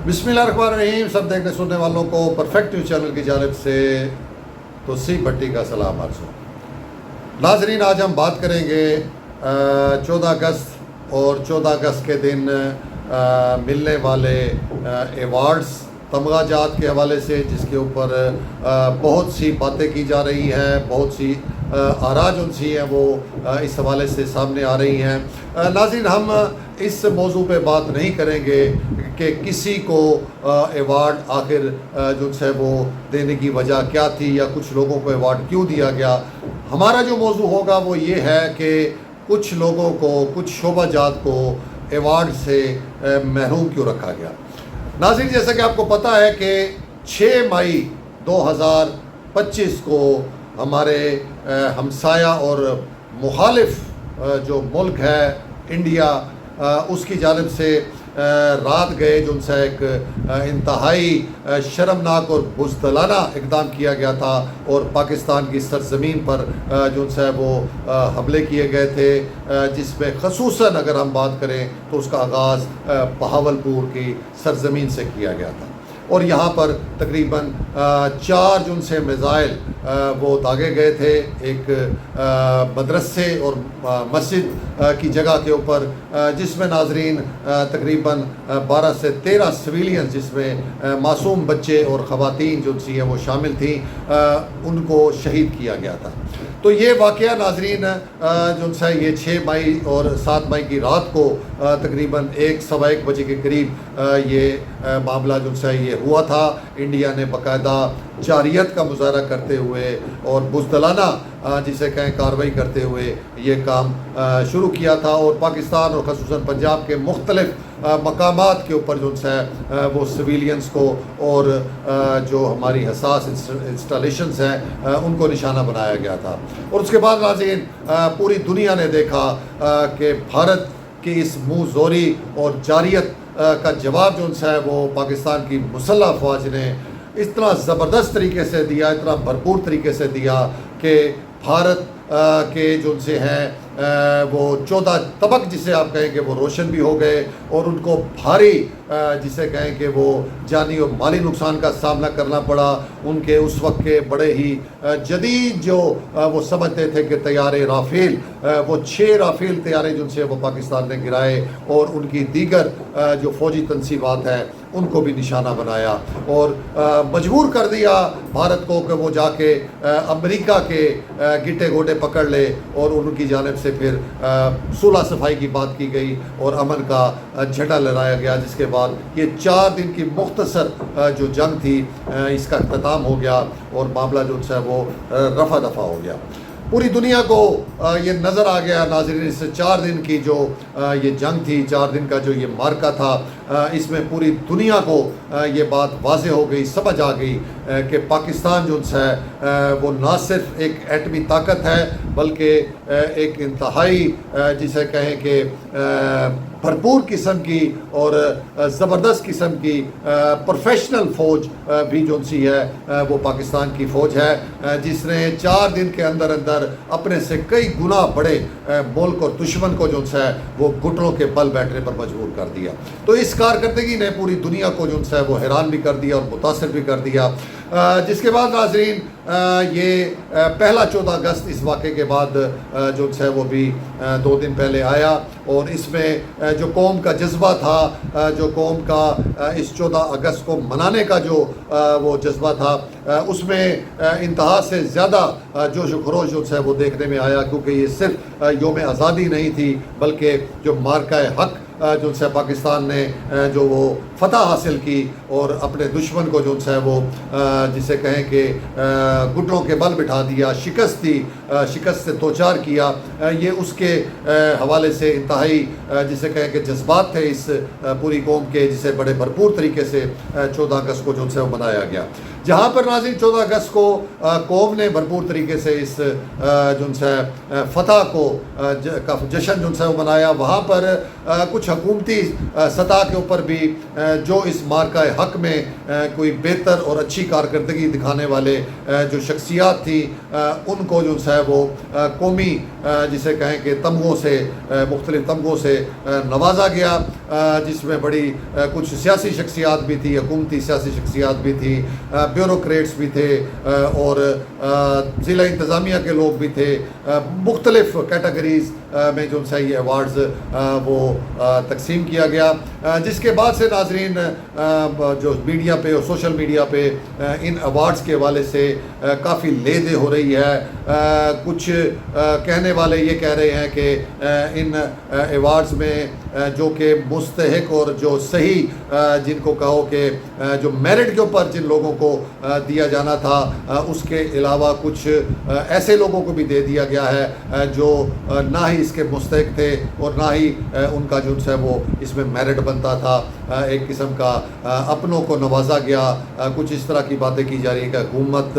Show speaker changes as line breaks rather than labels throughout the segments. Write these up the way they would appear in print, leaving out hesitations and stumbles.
بسم اللہ الرحمن الرحیم. سب دیکھنے سننے والوں کو پرفیکٹ نیوز چینل کی جانب سے توصیف بھٹی کا سلام عرض ہو. ناظرین، آج ہم بات کریں گے 14 اگست اور 14 اگست کے دن ملنے والے ایوارڈز تمغہ جات کے حوالے سے، جس کے اوپر بہت سی باتیں کی جا رہی ہیں، بہت سی آراء جو سی ہیں وہ اس حوالے سے سامنے آ رہی ہیں. ناظرین، ہم اس موضوع پہ بات نہیں کریں گے کہ کسی کو ایوارڈ آخر جو ہے وہ دینے کی وجہ کیا تھی یا کچھ لوگوں کو ایوارڈ کیوں دیا گیا. ہمارا جو موضوع ہوگا وہ یہ ہے کہ کچھ لوگوں کو، کچھ شعبہ جات کو ایوارڈ سے محروم کیوں رکھا گیا. ناظرین، جیسا کہ آپ کو پتہ ہے کہ 6 مئی 2025 کو ہمارے ہمسایہ اور مخالف جو ملک ہے انڈیا، اس کی جانب سے رات گئے جو ان سے ایک انتہائی شرمناک اور بزدلانہ اقدام کیا گیا تھا اور پاکستان کی سرزمین پر جو ان سے وہ حملے کیے گئے تھے، جس میں خصوصاً اگر ہم بات کریں تو اس کا آغاز بہاولپور کی سرزمین سے کیا گیا تھا. اور یہاں پر تقریباً 4 جو ان سے میزائل وہ داغے گئے تھے ایک مدرسے اور مسجد کی جگہ کے اوپر، جس میں ناظرین تقریباً 12 سے 13 سویلین، جس میں معصوم بچے اور خواتین جو سی ہیں وہ شامل تھیں، ان کو شہید کیا گیا تھا. تو یہ واقعہ ناظرین جو ہے یہ 6 مئی اور 7 مئی کی رات کو تقریباً 1-1:15 بجے کے قریب یہ معاملہ جو ہے یہ ہوا تھا. انڈیا نے باقاعدہ جارحیت کا مظاہرہ کرتے ہوئے اور بزدلانہ جسے کہیں کارروائی کرتے ہوئے یہ کام شروع کیا تھا، اور پاکستان اور خصوصاً پنجاب کے مختلف مقامات کے اوپر جو ہے وہ سویلینز کو اور جو ہماری حساس انسٹالیشنز ہیں ان کو نشانہ بنایا گیا تھا. اور اس کے بعد ناظرین پوری دنیا نے دیکھا کہ بھارت کی اس منہ زوری اور جارحیت کا جواب جو ہے وہ پاکستان کی مسلح افواج نے اتنا زبردست طریقے سے دیا، اتنا بھرپور طریقے سے دیا کہ بھارت کے جو ان سے ہیں وہ 14 طبق جسے آپ کہیں کہ وہ روشن بھی ہو گئے، اور ان کو بھاری جسے کہیں کہ وہ جانی اور مالی نقصان کا سامنا کرنا پڑا. ان کے اس وقت کے بڑے ہی جدید جو وہ سمجھتے تھے کہ طیارے رافیل، وہ 6 رافیل طیارے جن سے وہ پاکستان نے گرائے، اور ان کی دیگر جو فوجی تنصیبات ہیں ان کو بھی نشانہ بنایا اور مجبور کر دیا بھارت کو کہ وہ جا کے امریکہ کے گٹے گوٹے پکڑ لے، اور ان کی جانب سے پھر صلح صفائی کی بات کی گئی اور امن کا جھنڈا لہرایا گیا، جس کے بعد یہ 4 دن کی مختصر جو جنگ تھی اس کا اختتام ہو گیا اور معاملہ جو ہے وہ رفع دفع ہو گیا. پوری دنیا کو یہ نظر آ گیا ناظرین، اس 4 دن کی جو یہ جنگ تھی، 4 دن کا جو یہ مارکا تھا، اس میں پوری دنیا کو یہ بات واضح ہو گئی، سمجھ آ گئی کہ پاکستان جو ہے وہ نہ صرف ایک ایٹمی طاقت ہے بلکہ ایک انتہائی جسے کہیں کہ بھرپور قسم کی اور زبردست قسم کی پروفیشنل فوج بھی جو سی ہے وہ پاکستان کی فوج ہے، جس نے 4 دن کے اندر اپنے سے کئی گنا بڑے ملک اور دشمن کو جو ہے وہ گھٹنوں کے بل بیٹھنے پر مجبور کر دیا. تو اس کارکردگی نے پوری دنیا کو جو ہے وہ حیران بھی کر دیا اور متاثر بھی کر دیا. جس کے بعد ناظرین یہ پہلا 14 اگست اس واقعے کے بعد جو ہے وہ بھی 2 دن پہلے آیا، اور اس میں جو قوم کا جذبہ تھا، جو قوم کا اس 14 اگست کو منانے کا جو وہ جذبہ تھا، اس میں انتہا سے زیادہ جوش و خروش جو ہے وہ دیکھنے میں آیا، کیونکہ یہ صرف یوم آزادی نہیں تھی بلکہ جو مارکہ حق جو ہے پاکستان نے جو وہ فتح حاصل کی اور اپنے دشمن کو جو ہے وہ جسے کہیں کہ گھٹنوں کے بل بٹھا دیا، شکست دی، شکست سے توچار کیا، یہ اس کے حوالے سے انتہائی جسے کہیں کہ جذبات تھے اس پوری قوم کے، جسے بڑے بھرپور طریقے سے 14 اگست کو جو ہے وہ منایا گیا. جہاں پر ناظرین 14 اگست کو قوم نے بھرپور طریقے سے اس جو ہے فتح کو جشن جو ہے وہ منایا، وہاں پر کچھ حکومتی سطح کے اوپر بھی جو اس مارکہ حق میں کوئی بہتر اور اچھی کارکردگی دکھانے والے جو شخصیات تھی ان کو جو ہے وہ قومی جسے کہیں کہ تمغوں سے مختلف تمغوں سے نوازا گیا، جس میں بڑی کچھ سیاسی شخصیات بھی تھی، حکومتی سیاسی شخصیات بھی تھی، بیوروکریٹس بھی تھے اور ضلع انتظامیہ کے لوگ بھی تھے، مختلف کیٹیگریز میں جو ہے یہ ایوارڈز وہ تقسیم کیا گیا، جس کے بعد سے ناظرین جو میڈیا پہ اور سوشل میڈیا پہ ان ایوارڈز کے حوالے سے کافی لے دے ہو رہی ہے۔ کچھ کہنے والے یہ کہہ رہے ہیں کہ ان ایوارڈز میں جو کہ مستحق اور جو صحیح جن کو کہو کہ جو میرٹ کے اوپر جن لوگوں کو دیا جانا تھا اس کے علاوہ کچھ ایسے لوگوں کو بھی دے دیا گیا ہے جو نہ ہی اس کے مستحق تھے اور نہ ہی ان کا جو ہے وہ اس میں میرٹ بنتا تھا، ایک قسم کا اپنوں کو نوازا گیا۔ کچھ اس طرح کی باتیں کی جا رہی ہیں کہ حکومت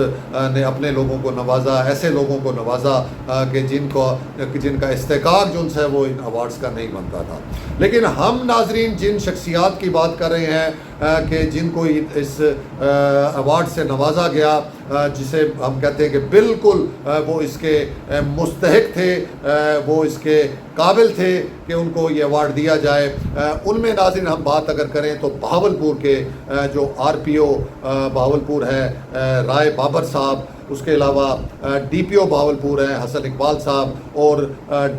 نے اپنے لوگوں کو نوازا، ایسے لوگوں کو نوازا کہ جن کا استحقاق جو ہے وہ ان ایوارڈز کا نہیں بنتا تھا۔ لیکن ہم ناظرین جن شخصیات کی بات کر رہے ہیں کہ جن کو اس ایوارڈ سے نوازا گیا، جسے ہم کہتے ہیں کہ بالکل وہ اس کے مستحق تھے، وہ اس کے قابل تھے کہ ان کو یہ ایوارڈ دیا جائے، ان میں ناظرین ہم بات اگر کریں تو بہاولپور کے جو RPO بہاولپور ہے رائے بابر صاحب، اس کے علاوہ DPO بہاولپور ہے حسن اقبال صاحب اور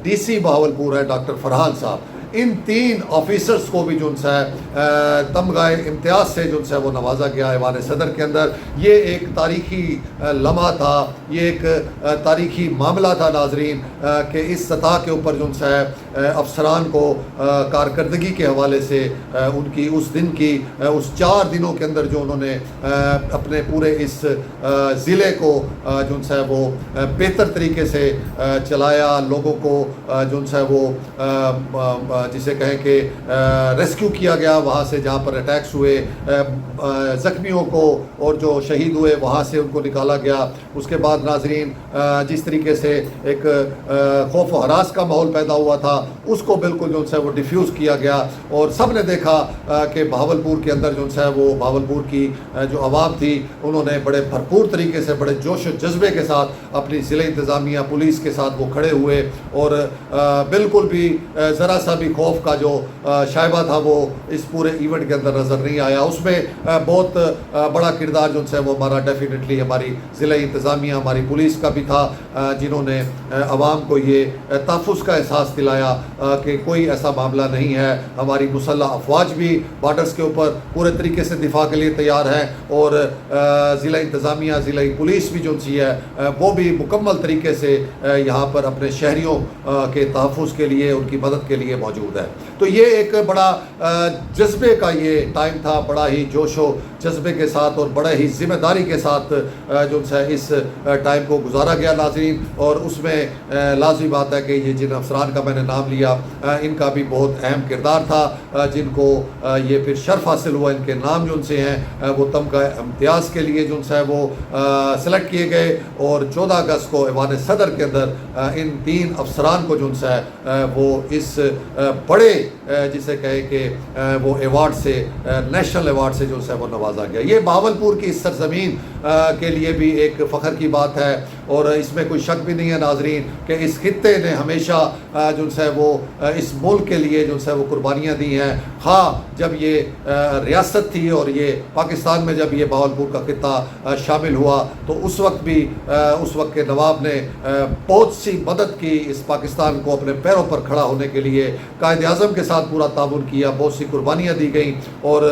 DC بہاولپور ہے ڈاکٹر فرحان صاحب۔ ان تین آفیسرز کو بھی جو ہے تمغہ امتیاز سے جو ہے وہ نوازا گیا ایوان صدر کے اندر۔ یہ ایک تاریخی لمحہ تھا، یہ ایک تاریخی معاملہ تھا ناظرین کہ اس سطح کے اوپر جو ہے افسران کو کارکردگی کے حوالے سے ان کی اس دن کی اس 4 دنوں کے اندر جو انہوں نے اپنے پورے اس ضلع کو جو ہے وہ بہتر طریقے سے چلایا، لوگوں کو جو ہے وہ جسے کہیں کہ ریسکیو کیا گیا وہاں سے جہاں پر اٹیکس ہوئے، زخمیوں کو اور جو شہید ہوئے وہاں سے ان کو نکالا گیا۔ اس کے بعد ناظرین جس طریقے سے ایک خوف و ہراس کا ماحول پیدا ہوا تھا اس کو بالکل جو ہے وہ ڈیفیوز کیا گیا، اور سب نے دیکھا کہ بہاولپور کے اندر جو ہے وہ بہاولپور کی جو عوام تھی انہوں نے بڑے بھرپور طریقے سے بڑے جوش و جذبے کے ساتھ اپنی ضلع انتظامیہ پولیس کے ساتھ وہ کھڑے ہوئے، اور بالکل بھی ذرا سا بھی خوف کا جو شائبہ تھا وہ اس پورے ایونٹ کے اندر نظر نہیں آیا۔ اس میں بہت بڑا کردار جو ہے وہ ہمارا ڈیفینیٹلی ہماری ضلع انتظامیہ ہماری پولیس کا بھی تھا، جنہوں نے عوام کو یہ تحفظ کا احساس دلایا کہ کوئی ایسا معاملہ نہیں ہے۔ ہماری مسلح افواج بھی بارڈرز کے اوپر پورے طریقے سے دفاع کے لیے تیار ہے، اور ضلع انتظامیہ ضلع پولیس بھی جو سی ہے وہ بھی مکمل طریقے سے یہاں پر اپنے شہریوں کے تحفظ کے لیے ان کی مدد کے لیے موجود ہے۔ تو یہ ایک بڑا جذبے کا یہ ٹائم تھا، بڑا ہی جوش و جذبے کے ساتھ اور بڑے ہی ذمہ داری کے ساتھ جو ہے اس ٹائم کو گزارا گیا ناظرین، اور اس میں لازمی بات ہے کہ یہ جن افسران کا میں نے نام لیا ان کا بھی بہت اہم کردار تھا، جن کو یہ پھر شرف حاصل ہوا، ان کے نام جو ان سے ہیں وہ تمغہ امتیاز کے لیے جو ہے وہ سلیکٹ کیے گئے، اور 14 اگست کو ایوان صدر کے اندر ان 3 افسران کو جو ہے وہ اس بڑے جسے کہے کہ وہ ایوارڈ سے نیشنل ایوارڈ سے جو ہے وہ نوازا گیا۔ یہ بہاولپور کی اس سرزمین کے لیے بھی ایک فخر کی بات ہے، اور اس میں کوئی شک بھی نہیں ہے ناظرین کہ اس خطے نے ہمیشہ جو ہے وہ اس ملک کے لیے جو ہے وہ قربانیاں دی ہیں۔ ہاں جب یہ ریاست تھی اور یہ پاکستان میں جب یہ بہاولپور کا خطہ شامل ہوا تو اس وقت بھی اس وقت کے نواب نے بہت سی مدد کی اس پاکستان کو اپنے پیروں پر کھڑا ہونے کے لیے، قائد اعظم کے ساتھ پورا تعاون کیا، بہت سی قربانیاں دی گئیں اور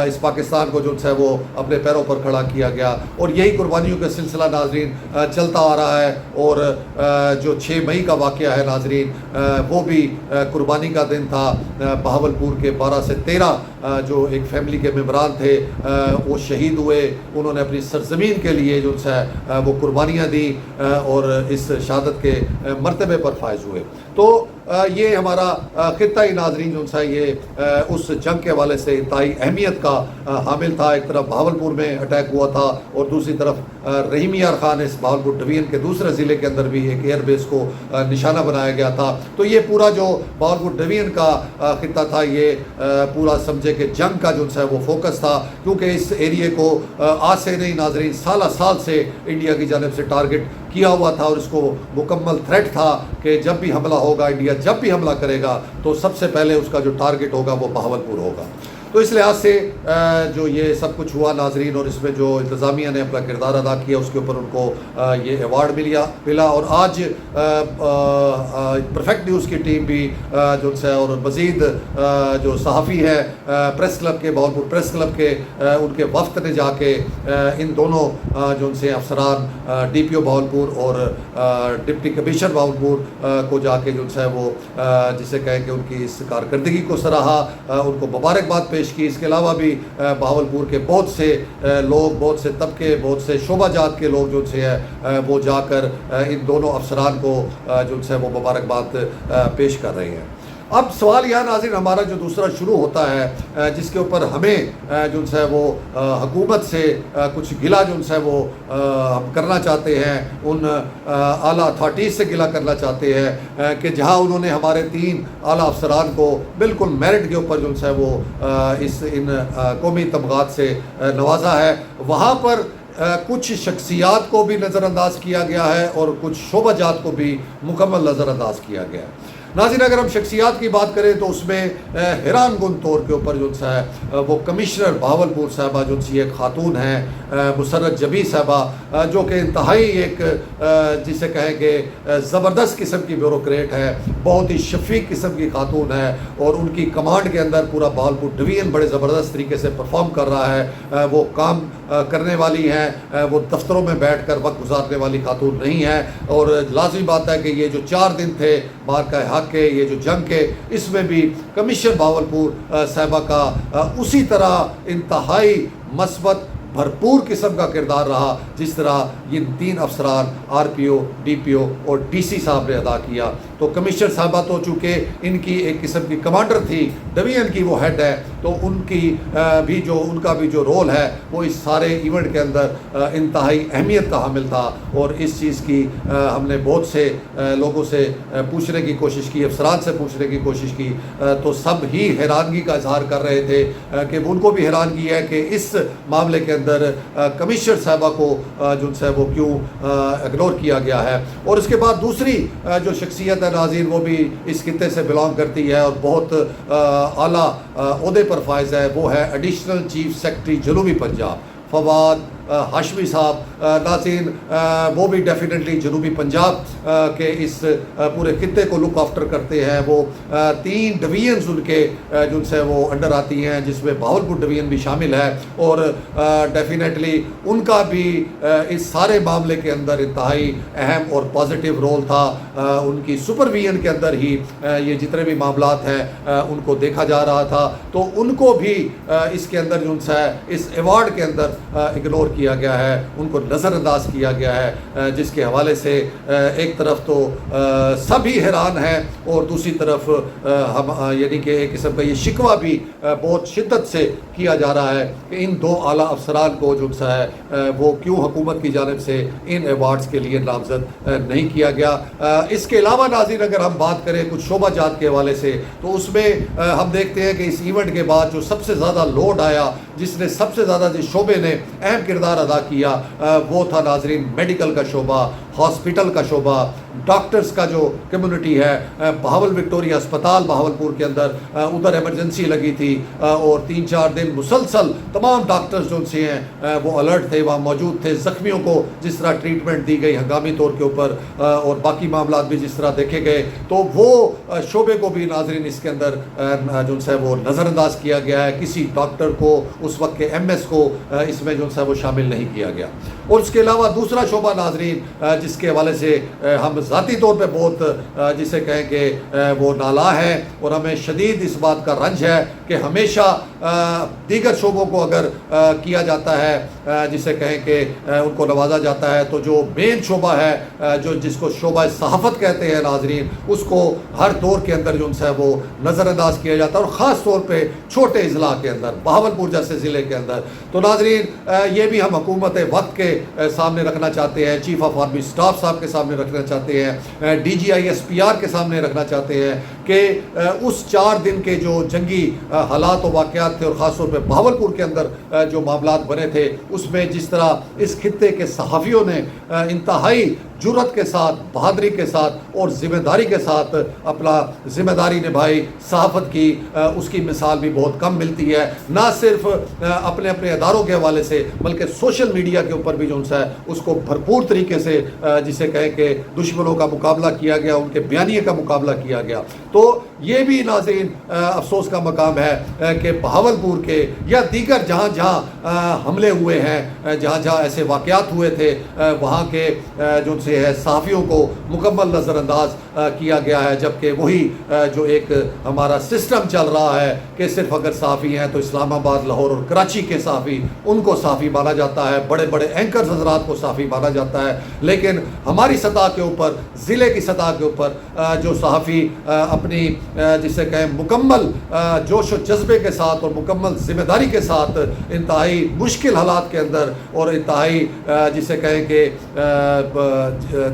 اس پاکستان کو جو ہے وہ اپنے پیروں پر کھڑا کیا گیا، اور یہی قربانیوں کا سلسلہ ناظرین چلتا آ رہا ہے۔ اور جو 6 مئی کا واقعہ ہے ناظرین وہ بھی قربانی کا دن تھا۔ بہاولپور کے 12 سے 13 جو ایک فیملی کے ممبران تھے وہ شہید ہوئے، انہوں نے اپنی سرزمین کے لیے جو ہے وہ قربانیاں دی اور اس شہادت کے مرتبے پر فائز ہوئے۔ تو یہ ہمارا خطہ ہی ناظرین جو ہے یہ اس جنگ کے حوالے سے انتہائی اہمیت کا حامل تھا۔ ایک طرف بہاولپور میں اٹیک ہوا تھا اور اور دوسری طرف رحیم یار خان اس بہاولپور ڈویژن کے دوسرے ضلع کے اندر بھی ایک ایئر بیس کو نشانہ بنایا گیا تھا. تو یہ پورا جو بہاولپور ڈویژن کا خطہ تھا یہ پورا سمجھے کہ جنگ کا جو ہے وہ فوکس تھا, کیونکہ اس ایریے کو آج سے نہیں ناظرین سالہ سال سے انڈیا کی جانب سے ٹارگٹ کیا ہوا تھا, اور اس کو مکمل تھریٹ تھا کہ جب بھی حملہ ہوگا, انڈیا جب بھی حملہ کرے گا تو سب سے پہلے اس کا جو ٹارگٹ ہوگا وہ بہاولپور ہوگا. تو اس لحاظ سے جو یہ سب کچھ ہوا ناظرین, اور اس میں جو انتظامیہ نے اپنا کردار ادا کیا اس کے اوپر ان کو یہ ایوارڈ ملا. اور آج پرفیکٹ نیوز کی ٹیم بھی جو ہے اور مزید جو صحافی ہیں پریس کلب کے, بہاولپور پریس کلب کے, ان کے وفد نے جا کے ان دونوں جو ان سے افسران ڈی پی او بہاولپور اور ڈپٹی کمشنر بہاولپور کو جا کے جو ہے وہ جسے کہیں کہ ان کی اس کارکردگی کو سراہا, ان کو مبارکباد پیش کی. اس کے علاوہ بھی بہاولپور کے بہت سے لوگ, بہت سے طبقے, بہت سے شعبہ جات کے لوگ جو سے وہ جا کر ان دونوں افسران کو جو ہے وہ مبارکباد پیش کر رہے ہیں. اب سوال یہاں ناظرین ہمارا جو دوسرا شروع ہوتا ہے جس کے اوپر ہمیں جو ہے وہ حکومت سے کچھ گلا جو ہے وہ ہم کرنا چاہتے ہیں, ان اعلیٰ اتھارٹیز سے گلا کرنا چاہتے ہیں کہ جہاں انہوں نے ہمارے 3 اعلیٰ افسران کو بالکل میرٹ کے اوپر جو ہے وہ ان قومی تمغات سے نوازا ہے, وہاں پر کچھ شخصیات کو بھی نظر انداز کیا گیا ہے اور کچھ شعبہ جات کو بھی مکمل نظر انداز کیا گیا ہے. ناظرین اگر ہم شخصیات کی بات کریں تو اس میں حیران کن طور کے اوپر جو ہے وہ کمشنر بہاولپور صاحبہ جو سی ایک خاتون ہیں, مسرت جبی صاحبہ, جو کہ انتہائی ایک جسے کہیں کہ زبردست قسم کی بیوروکریٹ ہے, بہت ہی شفیق قسم کی خاتون ہے, اور ان کی کمانڈ کے اندر پورا بہاولپور ڈویژن بڑے زبردست طریقے سے پرفارم کر رہا ہے. وہ کام کرنے والی ہیں, وہ دفتروں میں بیٹھ کر وقت گزارنے والی خاتون نہیں ہے. اور لازمی بات ہے کہ یہ جو 4 دن تھے بار کا حق کے, یہ جو جنگ کے, اس میں بھی کمشنر بہاولپور صاحبہ کا اسی طرح انتہائی مثبت بھرپور قسم کا کردار رہا جس طرح یہ 3 افسران آر پی او, ڈی پی او اور ڈی سی صاحب نے ادا کیا. تو کمشنر صاحبہ تو چونکہ ان کی ایک قسم کی کمانڈر تھی, ڈویژن کی وہ ہیڈ ہے, تو ان کا بھی جو رول ہے وہ اس سارے ایونٹ کے اندر انتہائی اہمیت کا حامل تھا. اور اس چیز کی ہم نے بہت سے لوگوں سے پوچھنے کی کوشش کی, افسران سے پوچھنے کی کوشش کی, تو سب ہی حیرانگی کا اظہار کر رہے تھے کہ ان کو بھی حیرانگی ہے کہ اس معاملے کے اندر کمشنر صاحبہ کو جو ہے وہ کیوں اگنور کیا گیا ہے. اور اس کے بعد دوسری جو شخصیت ہے ناظرین وہ بھی اس خطے سے بلانگ کرتی ہے اور بہت اعلیٰ عہدے پر فائز ہے, وہ ہے ایڈیشنل چیف سیکرٹری جنوبی پنجاب فواد ہاشمی صاحب. ناظرین وہ بھی ڈیفینیٹلی جنوبی پنجاب کے اس پورے خطے کو لک آفٹر کرتے ہیں. وہ 3 ڈویژنز ان کے جو سے وہ انڈر آتی ہیں, جس میں بہاولپور ڈویژن بھی شامل ہے, اور ڈیفینیٹلی ان کا بھی اس سارے معاملے کے اندر انتہائی اہم اور پازیٹیو رول تھا. ان کی سپرویژن کے اندر ہی یہ جتنے بھی معاملات ہیں ان کو دیکھا جا رہا تھا. تو ان کو بھی اس کے اندر جو ہے اس ایوارڈ کے اندر اگنور کیا گیا ہے, ان کو نظر انداز کیا گیا ہے, جس کے حوالے سے ایک طرف تو سبھی حیران ہیں اور دوسری طرف ہم یعنی کہ ایک قسم کا یہ شکوہ بھی بہت شدت سے کیا جا رہا ہے کہ ان 2 اعلیٰ افسران کو جو ہے وہ کیوں حکومت کی جانب سے ان ایوارڈز کے لیے نامزد نہیں کیا گیا. اس کے علاوہ ناظرین اگر ہم بات کریں کچھ شعبہ جات کے حوالے سے تو اس میں ہم دیکھتے ہیں کہ اس ایونٹ کے بعد جو سب سے زیادہ لوڈ آیا, جس نے سب سے زیادہ جس شعبے نے اہم کردار ادا کیا وہ تھا ناظرین میڈیکل کا شعبہ, ہاسپٹل کا شعبہ, ڈاکٹرز کا جو کمیونٹی ہے. بہاول وکٹوریہ اسپتال بہاولپور کے اندر ادھر ایمرجنسی لگی تھی اور 3-4 دن مسلسل تمام ڈاکٹرز جو سے ہیں وہ الرٹ تھے, وہاں موجود تھے. زخمیوں کو جس طرح ٹریٹمنٹ دی گئی ہنگامی طور کے اوپر اور باقی معاملات بھی جس طرح دیکھے گئے, تو وہ شعبے کو بھی ناظرین اس کے اندر جو ہے وہ نظر انداز کیا گیا ہے. کسی ڈاکٹر کو اس وقت کے MS کو اس میں جو ہے وہ شامل نہیں کیا گیا. اور اس کے علاوہ دوسرا شعبہ ناظرین جس کے حوالے سے ہم ذاتی طور پہ بہت جسے کہیں کہ وہ نالا ہیں، اور ہمیں شدید اس بات کا رنج ہے کہ ہمیشہ دیگر شعبوں کو اگر کیا جاتا ہے جسے کہیں کہ ان کو نوازا جاتا ہے، تو جو مین شعبہ ہے جو جس کو شعبہ صحافت کہتے ہیں ناظرین، اس کو ہر دور کے اندر جو ہے وہ نظر انداز کیا جاتا ہے، اور خاص طور پہ چھوٹے اضلاع کے اندر، بہاولپور جیسے ضلع کے اندر۔ تو ناظرین یہ بھی ہم حکومت وقت کے سامنے رکھنا چاہتے ہیں، چیف آف آرمی اسٹاف صاحب کے سامنے رکھنا چاہتے ہیں، DGI SPR کے سامنے رکھنا چاہتے ہیں کہ اس 4 دن کے جو جنگی حالات و واقعات تھے، اور خاص طور پہ بہاولپور کے اندر جو معاملات بنے تھے، اس میں جس طرح اس خطے کے صحافیوں نے انتہائی جرأت کے ساتھ، بہادری کے ساتھ اور ذمہ داری کے ساتھ اپنا ذمہ داری نبھائی، صحافت کی، اس کی مثال بھی بہت کم ملتی ہے، نہ صرف اپنے اداروں کے حوالے سے بلکہ سوشل میڈیا کے اوپر بھی جو ہے اس کو بھرپور طریقے سے جسے کہیں کہ دشمنوں کا مقابلہ کیا گیا، ان کے بیانیے کا مقابلہ کیا گیا۔ تو یہ بھی ناظرین افسوس کا مقام ہے کہ بہاولپور کے یا دیگر جہاں جہاں حملے ہوئے ہیں، جہاں جہاں ایسے واقعات ہوئے تھے، وہاں کے جو سے ہے صحافیوں کو مکمل نظر انداز کیا گیا ہے، جبکہ وہی جو ایک ہمارا سسٹم چل رہا ہے کہ صرف اگر صحافی ہیں تو اسلام آباد، لاہور اور کراچی کے صحافی، ان کو صحافی مانا جاتا ہے، بڑے بڑے اینکرز حضرات کو صحافی مانا جاتا ہے، لیکن ہماری سطح کے اوپر، ضلع کی سطح کے اوپر جو صحافی اپنی جسے کہیں مکمل جوش و جذبے کے ساتھ اور مکمل ذمہ داری کے ساتھ انتہائی مشکل حالات کے اندر اور انتہائی جسے کہیں کہ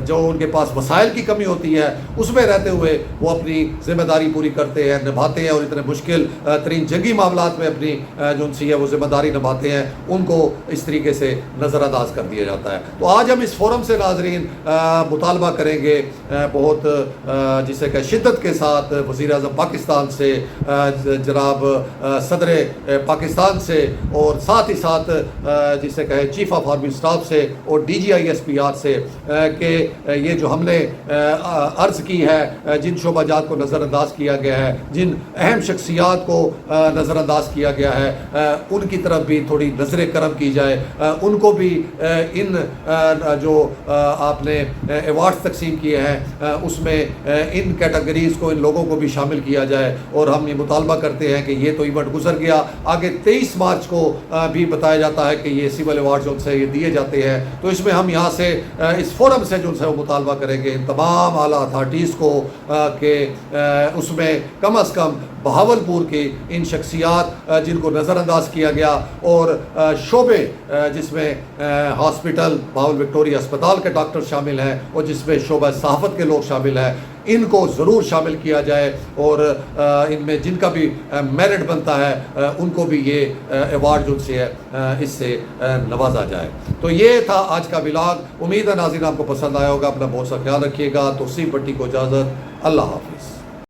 جو ان کے پاس وسائل کی کمی ہوتی ہے، اس میں رہتے ہوئے وہ اپنی ذمہ داری پوری کرتے ہیں، نبھاتے ہیں، اور اتنے مشکل ترین جنگی معاملات میں اپنی جو ان سی ہے وہ ذمہ داری نبھاتے ہیں، ان کو اس طریقے سے نظر انداز کر دیا جاتا ہے۔ تو آج ہم اس فورم سے ناظرین مطالبہ کریں گے بہت جسے کہ شدت کے ساتھ وزیر اعظم پاکستان سے، جناب صدر پاکستان سے، اور ساتھ ہی ساتھ جسے کہے چیف آف آرمی اسٹاف سے اور DGI SPR سے کہ یہ جو ہم نے عرض کی ہے، جن شعبہ جات کو نظر انداز کیا گیا ہے، جن اہم شخصیات کو نظر انداز کیا گیا ہے، ان کی طرف بھی تھوڑی نظر کرم کی جائے، ان کو بھی ان جو آپ نے ایوارڈز تقسیم کیے ہیں اس میں ان کیٹیگریز کو، ان لوگوں کو بھی شامل کیا جائے۔ اور ہم یہ مطالبہ کرتے ہیں کہ یہ تو ایونٹ گزر گیا، آگے 23 مارچ کو بھی بتایا جاتا ہے کہ یہ سول ایوارڈ جو سے یہ دیے جاتے ہیں، تو اس میں ہم یہاں سے اس فورم سے جو ہے وہ مطالبہ کریں گے ان تمام اعلیٰ اتھارٹیز کو کہ اس میں کم از کم بہاولپور کی ان شخصیات جن کو نظر انداز کیا گیا، اور شعبے جس میں ہاسپٹل بہاول وکٹوریہ اسپتال کے ڈاکٹر شامل ہیں، اور جس میں شعبہ صحافت کے لوگ شامل ہیں، ان کو ضرور شامل کیا جائے، اور ان میں جن کا بھی میرٹ بنتا ہے ان کو بھی یہ ایوارڈ جو سے ہے اس سے نوازا جائے۔ تو یہ تھا آج کا ولاگ، امید ہے ناظرین آپ کو پسند آیا ہوگا، اپنا بہت سا خیال رکھیے گا۔ توصیف بٹی کو اجازت، اللہ حافظ۔